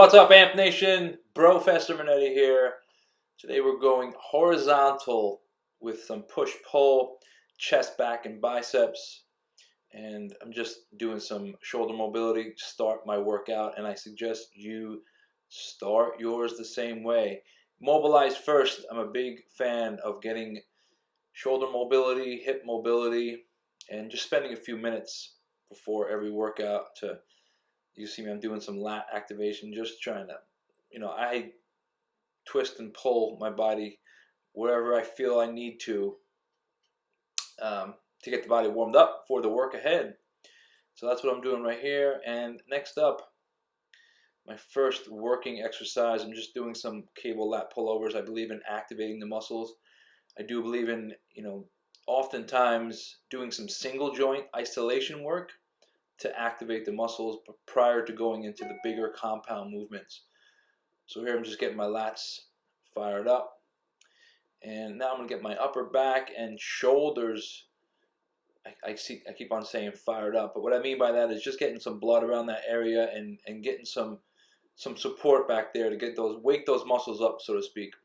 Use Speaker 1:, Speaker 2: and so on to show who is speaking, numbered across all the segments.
Speaker 1: What's up, Amp Nation? Professor Monetti here. Today we're going horizontal with some push-pull, chest, back, and biceps. And I'm just doing some shoulder mobility to start my workout, and I suggest you start yours the same way. Mobilize first. I'm a big fan of getting shoulder mobility, hip mobility, and just spending a few minutes before every workout to, you see me, I'm doing some lat activation, just trying to, I twist and pull my body wherever I feel I need to get the body warmed up for the work ahead. So that's what I'm doing right here. And next up, my first working exercise, I'm just doing some cable lap pullovers. I believe in activating the muscles. I do believe in, oftentimes doing some single joint isolation work to activate the muscles prior to going into the bigger compound movements. So here I'm just getting my lats fired up. And now I'm going to get my upper back and shoulders. I keep on saying fired up, but what I mean by that is just getting some blood around that area and getting some support back there to get wake those muscles up, so to speak.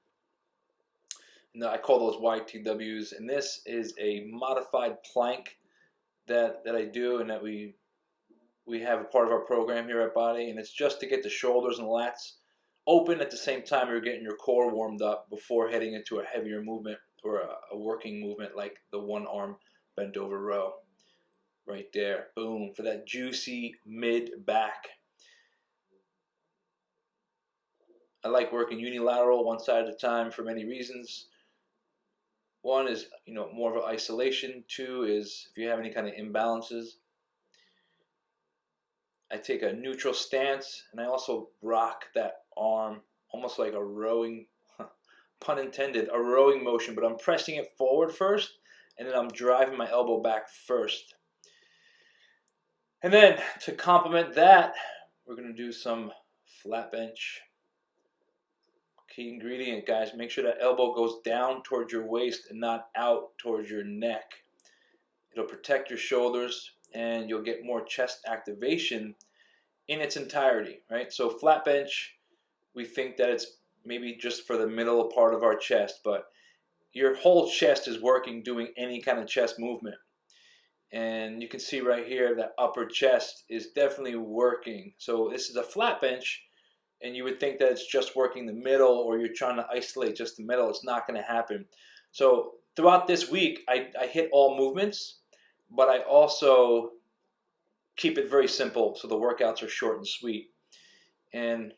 Speaker 1: And I call those YTWs. And this is a modified plank that I do and that we have a part of our program here at Body, and it's just to get the shoulders and lats open at the same time you're getting your core warmed up before heading into a heavier movement or a working movement like the one arm bent over row. Right there, boom, for that juicy mid back. I like working unilateral, one side at a time, for many reasons. One is, more of an isolation. Two is if you have any kind of imbalances. I take a neutral stance, and I also rock that arm almost like a rowing, pun intended, a rowing motion, but I'm pressing it forward first, and then I'm driving my elbow back first. And then to complement that, we're going to do some flat bench. Key ingredient, guys, make sure that elbow goes down towards your waist and not out towards your neck. It'll protect your shoulders, and you'll get more chest activation in its entirety, right? So flat bench, we think that it's maybe just for the middle part of our chest, but your whole chest is working doing any kind of chest movement. And you can see right here that upper chest is definitely working. So this is a flat bench, and you would think that it's just working the middle, or you're trying to isolate just the middle. It's not going to happen. So throughout this week, I hit all movements, but I also keep it very simple so the workouts are short and sweet. And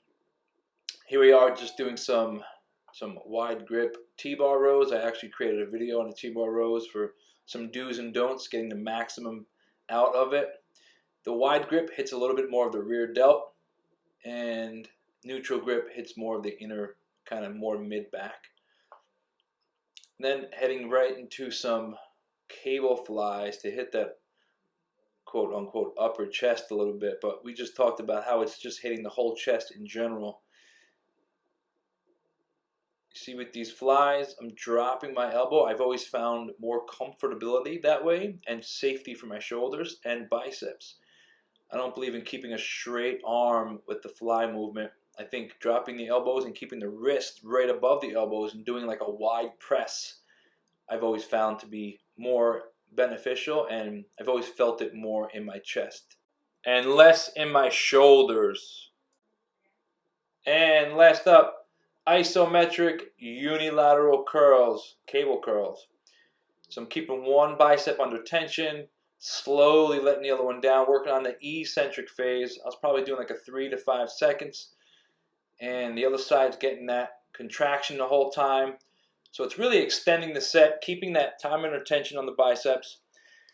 Speaker 1: here we are just doing some wide grip T-bar rows. I actually created a video on the T-bar rows for some do's and don'ts, getting the maximum out of it. The wide grip hits a little bit more of the rear delt, and neutral grip hits more of the inner, kind of more mid-back. Then heading right into some cable flies to hit that quote-unquote upper chest a little bit, but we just talked about how it's just hitting the whole chest in general. You see, with these flies, I'm dropping my elbow. I've always found more comfortability that way and safety for my shoulders and biceps. I don't believe in keeping a straight arm with the fly movement. I think dropping the elbows and keeping the wrist right above the elbows and doing like a wide press, I've always found to be more beneficial, and I've always felt it more in my chest and less in my shoulders. And last up, isometric unilateral curls, cable curls. So I'm keeping one bicep under tension, slowly letting the other one down, working on the eccentric phase. I was probably doing like a 3 to 5 seconds, and the other side's getting that contraction the whole time. So it's really extending the set, keeping that time under tension on the biceps.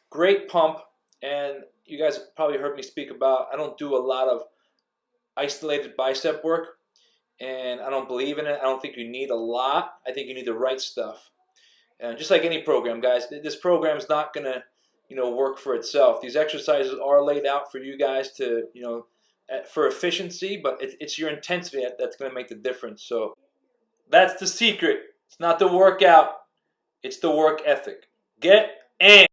Speaker 1: Great pump, and you guys have probably heard me speak about, I don't do a lot of isolated bicep work, and I don't believe in it. I don't think you need a lot. I think you need the right stuff. And just like any program, guys, this program is not going to, work for itself. These exercises are laid out for you guys to, for efficiency, but it's your intensity that's going to make the difference. So that's the secret. It's not the workout, it's the work ethic. Get in.